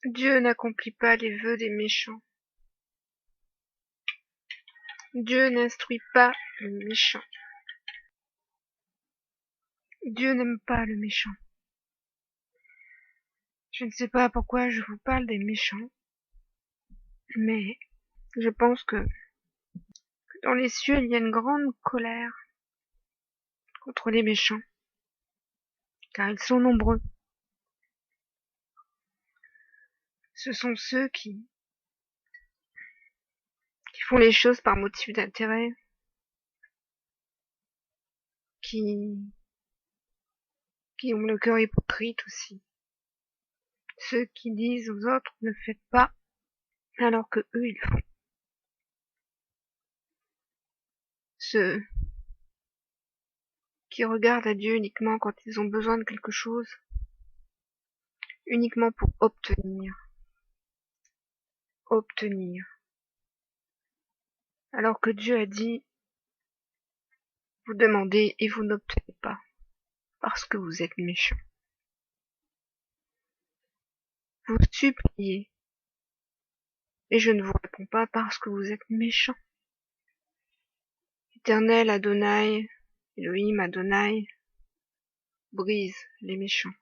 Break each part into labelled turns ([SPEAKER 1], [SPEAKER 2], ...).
[SPEAKER 1] Dieu n'accomplit pas les vœux des méchants. Dieu n'instruit pas le méchant. Dieu n'aime pas le méchant. Je ne sais pas pourquoi je vous parle des méchants, mais je pense que dans les cieux il y a une grande colère contre les méchants, car ils sont nombreux. Ce sont ceux qui font les choses par motif d'intérêt, qui ont le cœur hypocrite aussi. Ceux qui disent aux autres ne faites pas, alors que eux ils font. Ceux qui regardent à Dieu uniquement quand ils ont besoin de quelque chose, uniquement pour obtenir, alors que Dieu a dit, vous demandez et vous n'obtenez pas, parce que vous êtes méchants. Vous suppliez, et je ne vous réponds pas parce que vous êtes méchants. Éternel Adonai, Elohim Adonai, brise les méchants,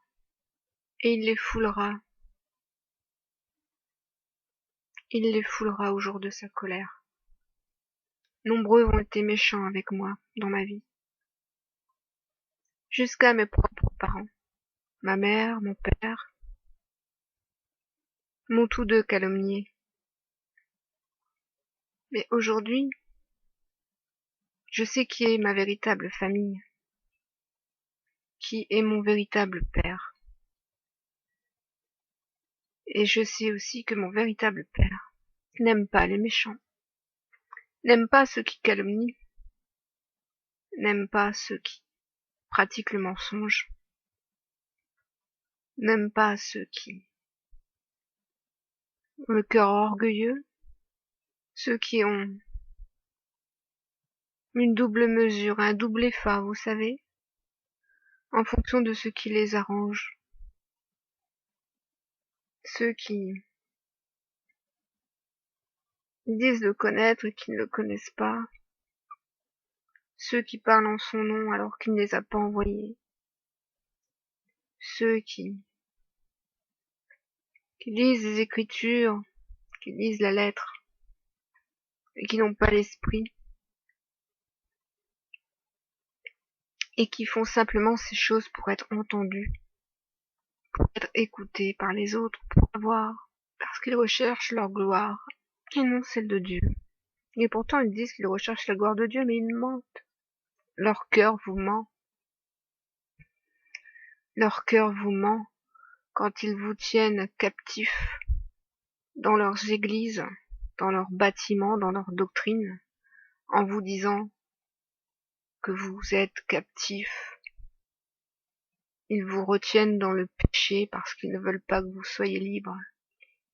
[SPEAKER 1] et il les foulera au jour de sa colère. Nombreux ont été méchants avec moi dans ma vie, jusqu'à mes propres parents. Ma mère, mon père, m'ont tous deux calomnié. Mais aujourd'hui, je sais qui est ma véritable famille, qui est mon véritable père. Et je sais aussi que mon véritable père n'aime pas les méchants, n'aime pas ceux qui calomnient, n'aime pas ceux qui pratiquent le mensonge, n'aime pas ceux qui ont le cœur orgueilleux, ceux qui ont une double mesure, un double effort, vous savez, en fonction de ce qui les arrange. Ceux qui disent le connaître et qui ne le connaissent pas. Ceux qui parlent en son nom alors qu'il ne les a pas envoyés. Ceux qui lisent les Écritures, qui lisent la lettre, et qui n'ont pas l'esprit, et qui font simplement ces choses pour être entendus, pour être écoutés par les autres, pour avoir, parce qu'ils recherchent leur gloire, et non celle de Dieu. Et pourtant ils disent qu'ils recherchent la gloire de Dieu, mais ils mentent. Leur cœur vous ment. Leur cœur vous ment quand ils vous tiennent captifs dans leurs églises, dans leurs bâtiments, dans leurs doctrines, en vous disant que vous êtes captifs. Ils vous retiennent dans le péché parce qu'ils ne veulent pas que vous soyez libres.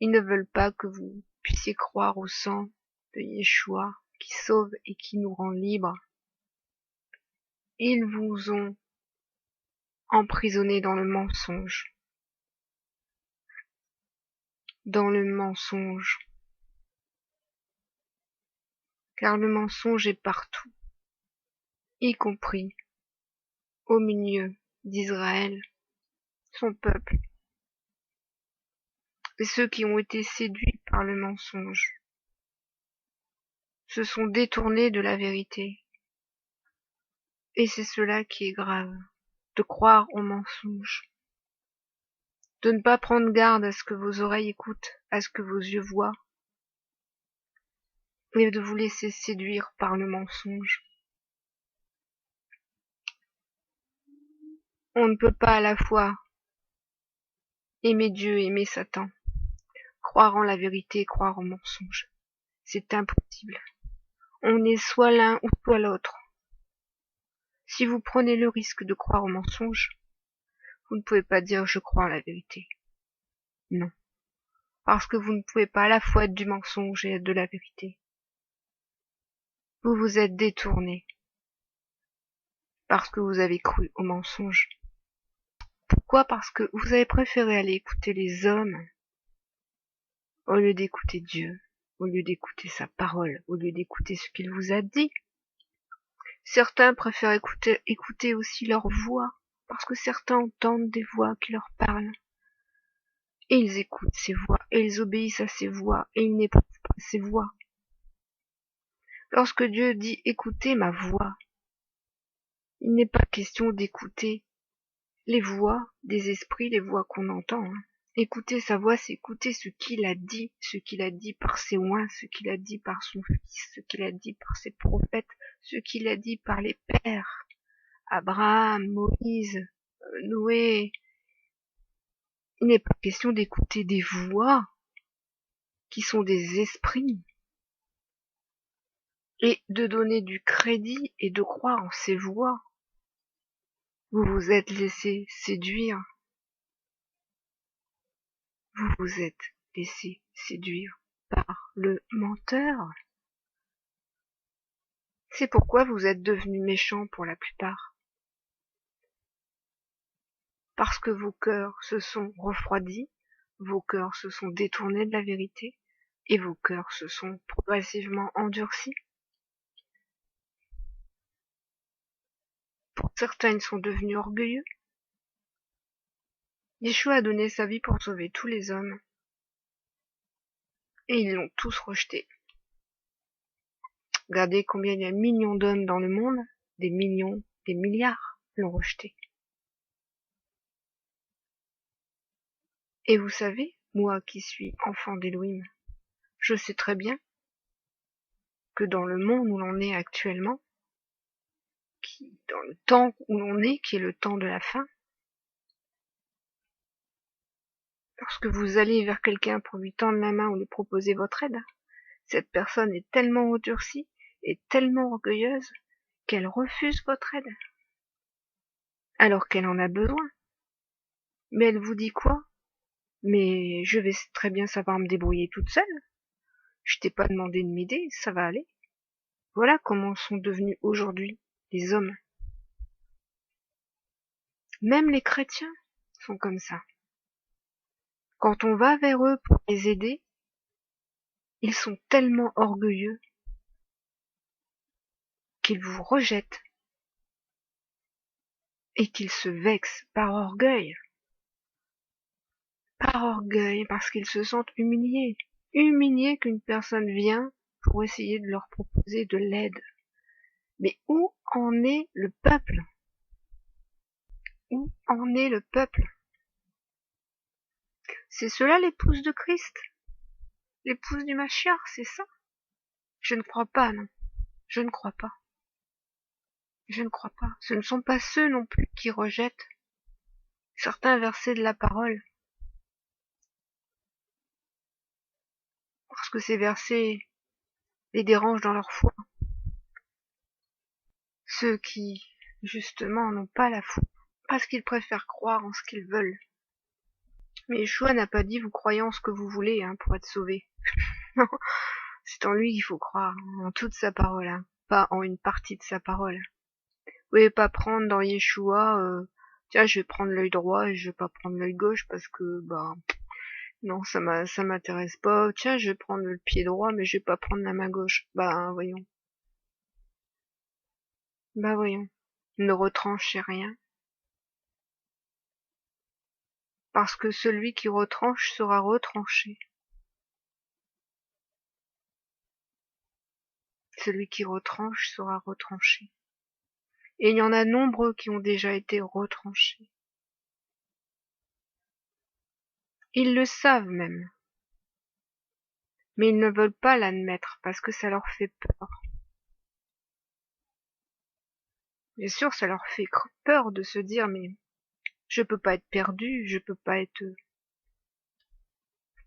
[SPEAKER 1] Ils ne veulent pas que vous puissiez croire au sang de Yeshua qui sauve et qui nous rend libres. Ils vous ont emprisonné dans le mensonge. Dans le mensonge. Car le mensonge est partout, y compris au milieu d'Israël, son peuple, et ceux qui ont été séduits par le mensonge se sont détournés de la vérité. Et c'est cela qui est grave, de croire au mensonge, de ne pas prendre garde à ce que vos oreilles écoutent, à ce que vos yeux voient, et de vous laisser séduire par le mensonge. On ne peut pas à la fois aimer Dieu et aimer Satan, croire en la vérité et croire au mensonge. C'est impossible. On est soit l'un ou soit l'autre. Si vous prenez le risque de croire au mensonge, vous ne pouvez pas dire je crois en la vérité. Non. Parce que vous ne pouvez pas à la fois être du mensonge et être de la vérité. Vous vous êtes détourné parce que vous avez cru au mensonge. Pourquoi? Parce que vous avez préféré aller écouter les hommes au lieu d'écouter Dieu, au lieu d'écouter sa parole, au lieu d'écouter ce qu'il vous a dit. Certains préfèrent écouter aussi leur voix, parce que certains entendent des voix qui leur parlent. Et ils écoutent ces voix, et ils obéissent à ces voix, et ils n'éprouvent pas ces voix. Lorsque Dieu dit « écoutez ma voix », il n'est pas question d'écouter les voix des esprits, les voix qu'on entend. Écouter sa voix, c'est écouter ce qu'il a dit par ses oints, ce qu'il a dit par son Fils, ce qu'il a dit par ses prophètes, ce qu'il a dit par les pères, Abraham, Moïse, Noé. Il n'est pas question d'écouter des voix qui sont des esprits et de donner du crédit et de croire en ces voix. Vous vous êtes laissé séduire. Vous vous êtes laissé séduire par le menteur. C'est pourquoi vous êtes devenus méchants pour la plupart. Parce que vos cœurs se sont refroidis, vos cœurs se sont détournés de la vérité, et vos cœurs se sont progressivement endurcis. Pour certains, ils sont devenus orgueilleux. Yeshua a donné sa vie pour sauver tous les hommes, et ils l'ont tous rejeté. Regardez combien il y a de millions d'hommes dans le monde, des millions, des milliards l'ont rejeté. Et vous savez, moi qui suis enfant d'Elohim, je sais très bien que dans le monde où l'on est actuellement, dans le temps où l'on est, qui est le temps de la fin, lorsque vous allez vers quelqu'un pour lui tendre la main ou lui proposer votre aide, cette personne est tellement endurcie et tellement orgueilleuse qu'elle refuse votre aide, alors qu'elle en a besoin. Mais elle vous dit quoi? Mais je vais très bien savoir me débrouiller toute seule. Je t'ai pas demandé de m'aider, ça va aller. Voilà comment sont devenus aujourd'hui les hommes. Même les chrétiens sont comme ça. Quand on va vers eux pour les aider, ils sont tellement orgueilleux qu'ils vous rejettent et qu'ils se vexent par orgueil. Par orgueil, parce qu'ils se sentent humiliés. Humiliés qu'une personne vient pour essayer de leur proposer de l'aide. Mais où en est le peuple? Où en est le peuple? C'est cela l'épouse de Christ? L'épouse du Mashiach, c'est ça? Je ne crois pas, non. Je ne crois pas. Je ne crois pas. Ce ne sont pas ceux non plus qui rejettent certains versets de la parole. Parce que ces versets les dérangent dans leur foi. Ceux qui, justement, n'ont pas la foi. Parce qu'ils préfèrent croire en ce qu'ils veulent. Mais Yeshua n'a pas dit vous croyez en ce que vous voulez pour être sauvé. Non, c'est en lui qu'il faut croire, en toute sa parole, pas en une partie de sa parole. Vous pouvez pas prendre dans Yeshua, tiens je vais prendre l'œil droit et je vais pas prendre l'œil gauche parce que non ça m'intéresse pas. Tiens je vais prendre le pied droit mais je vais pas prendre la main gauche. Voyons. Voyons. Ne retranchez rien. Parce que celui qui retranche sera retranché. Celui qui retranche sera retranché. Et il y en a nombreux qui ont déjà été retranchés. Ils le savent même. Mais ils ne veulent pas l'admettre parce que ça leur fait peur. Bien sûr, ça leur fait peur de se dire mais je peux pas être perdu, je peux pas être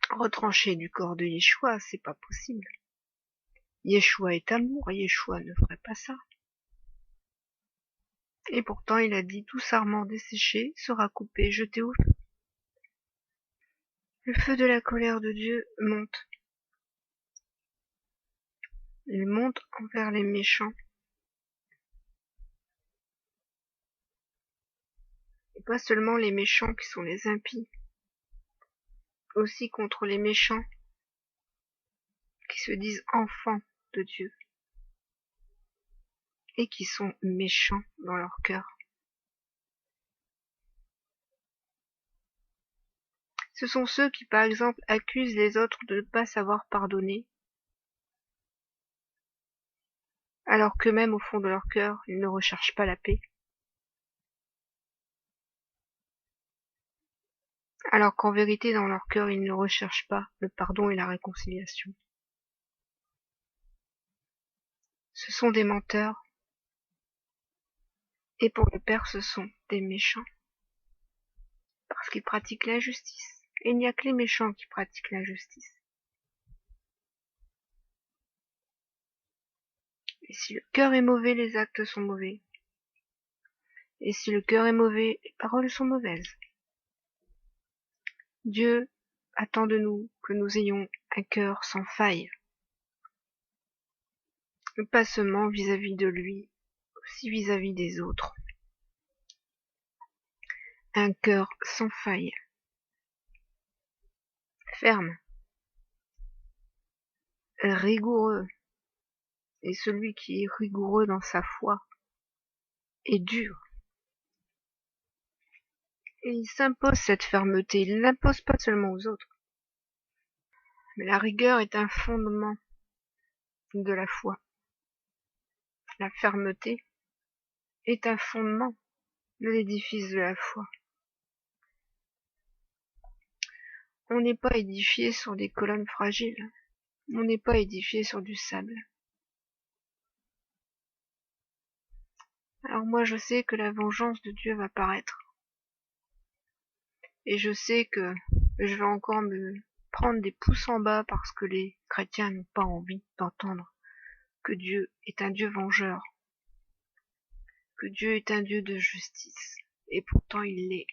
[SPEAKER 1] retranché du corps de Yeshua, c'est pas possible. Yeshua est amour, Yeshua ne ferait pas ça. Et pourtant il a dit tout sarment desséché sera coupé, jeté au feu. Le feu de la colère de Dieu monte. Il monte envers les méchants. Et pas seulement les méchants qui sont les impies, aussi contre les méchants qui se disent enfants de Dieu et qui sont méchants dans leur cœur. Ce sont ceux qui, par exemple, accusent les autres de ne pas savoir pardonner, alors qu'eux-mêmes, au fond de leur cœur, ils ne recherchent pas la paix. Alors qu'en vérité, dans leur cœur, ils ne recherchent pas le pardon et la réconciliation. Ce sont des menteurs, et pour le Père, ce sont des méchants, parce qu'ils pratiquent l'injustice. Et il n'y a que les méchants qui pratiquent l'injustice. Et si le cœur est mauvais, les actes sont mauvais. Et si le cœur est mauvais, les paroles sont mauvaises. Dieu attend de nous que nous ayons un cœur sans faille. Pas seulement vis-à-vis de lui, aussi vis-à-vis des autres. Un cœur sans faille. Ferme. Rigoureux. Et celui qui est rigoureux dans sa foi est dur. Et il s'impose cette fermeté, il l'impose pas seulement aux autres. Mais la rigueur est un fondement de la foi. La fermeté est un fondement de l'édifice de la foi. On n'est pas édifié sur des colonnes fragiles. On n'est pas édifié sur du sable. Alors moi je sais que la vengeance de Dieu va paraître. Et je sais que je vais encore me prendre des pouces en bas parce que les chrétiens n'ont pas envie d'entendre que Dieu est un Dieu vengeur, que Dieu est un Dieu de justice. Et pourtant il l'est.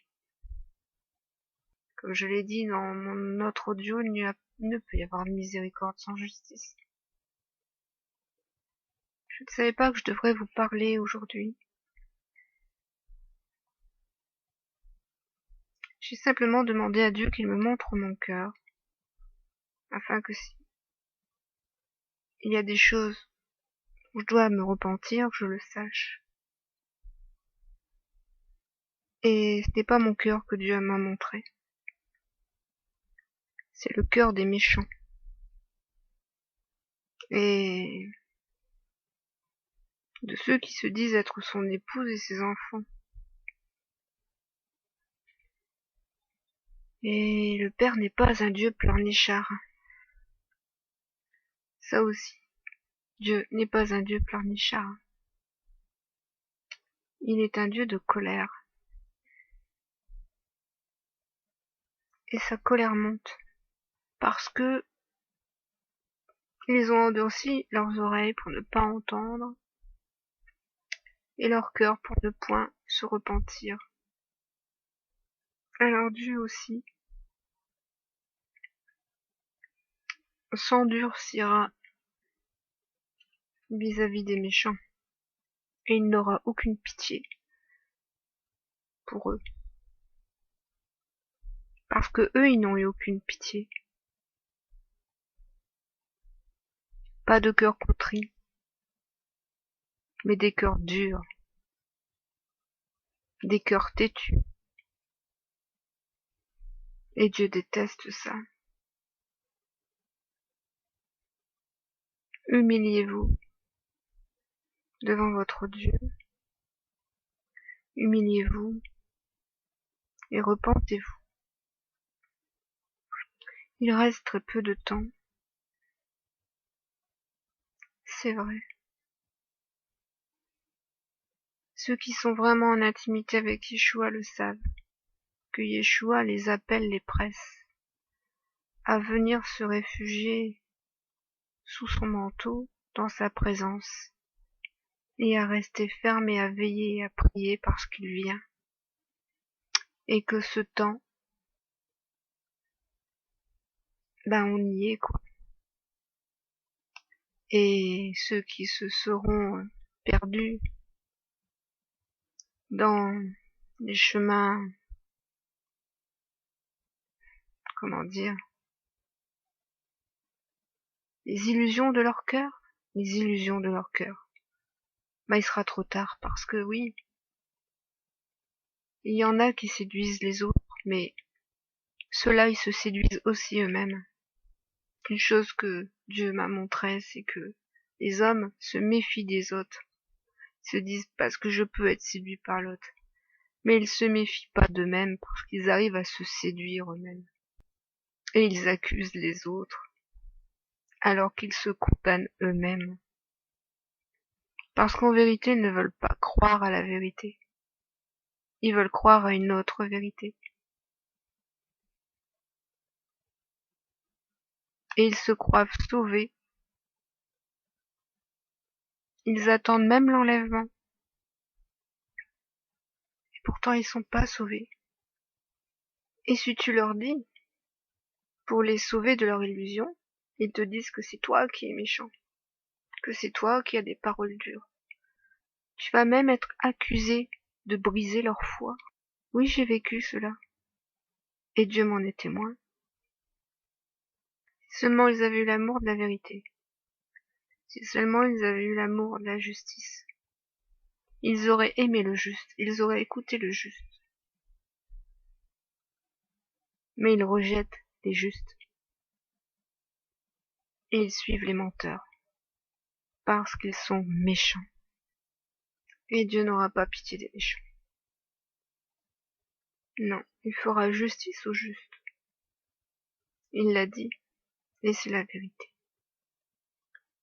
[SPEAKER 1] Comme je l'ai dit dans mon autre audio, il ne peut y avoir de miséricorde sans justice. Je ne savais pas que je devrais vous parler aujourd'hui. J'ai simplement demandé à Dieu qu'il me montre mon cœur, afin que si il y a des choses où je dois me repentir, que je le sache. Et ce n'est pas mon cœur que Dieu m'a montré. C'est le cœur des méchants. Et de ceux qui se disent être son épouse et ses enfants. Et le Père n'est pas un Dieu pleurnichard. Ça aussi. Dieu n'est pas un Dieu pleurnichard. Il est un Dieu de colère. Et sa colère monte. Parce que ils ont endurci leurs oreilles pour ne pas entendre. Et leur cœur pour ne point se repentir. Alors Dieu aussi s'endurcira vis-à-vis des méchants. Et il n'aura aucune pitié pour eux. Parce que eux, ils n'ont eu aucune pitié. Pas de cœur contrit, mais des cœurs durs, des cœurs têtus. Et Dieu déteste ça. Humiliez-vous devant votre Dieu. Humiliez-vous et repentez-vous. Il reste très peu de temps. C'est vrai. Ceux qui sont vraiment en intimité avec Yeshua le savent, que Yeshua les appelle, les presse, à venir se réfugier sous son manteau, dans sa présence, et à rester ferme et à veiller et à prier parce qu'il vient. Et que ce temps, on y est, quoi. Et ceux qui se seront perdus dans les chemins, comment dire, les illusions de leur cœur, les illusions de leur cœur. Il sera trop tard parce que oui, il y en a qui séduisent les autres, mais ceux-là, ils se séduisent aussi eux-mêmes. Une chose que Dieu m'a montrée, c'est que les hommes se méfient des autres. Ils se disent parce que je peux être séduit par l'autre. Mais ils se méfient pas d'eux-mêmes parce qu'ils arrivent à se séduire eux-mêmes. Et ils accusent les autres alors qu'ils se condamnent eux-mêmes. Parce qu'en vérité, ils ne veulent pas croire à la vérité. Ils veulent croire à une autre vérité. Et ils se croient sauvés. Ils attendent même l'enlèvement. Et pourtant, ils sont pas sauvés. Et si tu leur dis, pour les sauver de leur illusion, ils te disent que c'est toi qui es méchant, que c'est toi qui as des paroles dures. Tu vas même être accusé de briser leur foi. Oui, j'ai vécu cela. Et Dieu m'en est témoin. Si seulement ils avaient eu l'amour de la vérité. Si seulement ils avaient eu l'amour de la justice. Ils auraient aimé le juste, ils auraient écouté le juste. Mais ils rejettent les justes. Et ils suivent les menteurs. Parce qu'ils sont méchants. Et Dieu n'aura pas pitié des méchants. Non, il fera justice aux justes. Il l'a dit, et c'est la vérité.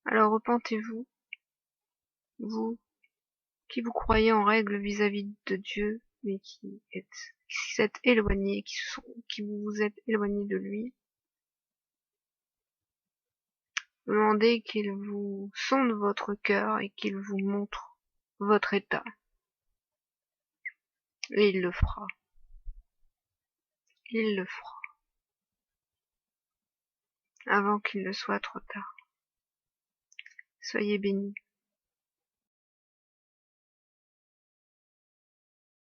[SPEAKER 1] Alors repentez-vous, vous qui vous croyez en règle vis-à-vis de Dieu, mais qui s'êtes éloignés, qui vous êtes éloignés de lui. Demandez qu'il vous sonde votre cœur et qu'il vous montre votre état. Et il le fera. Il le fera. Avant qu'il ne soit trop tard. Soyez bénis.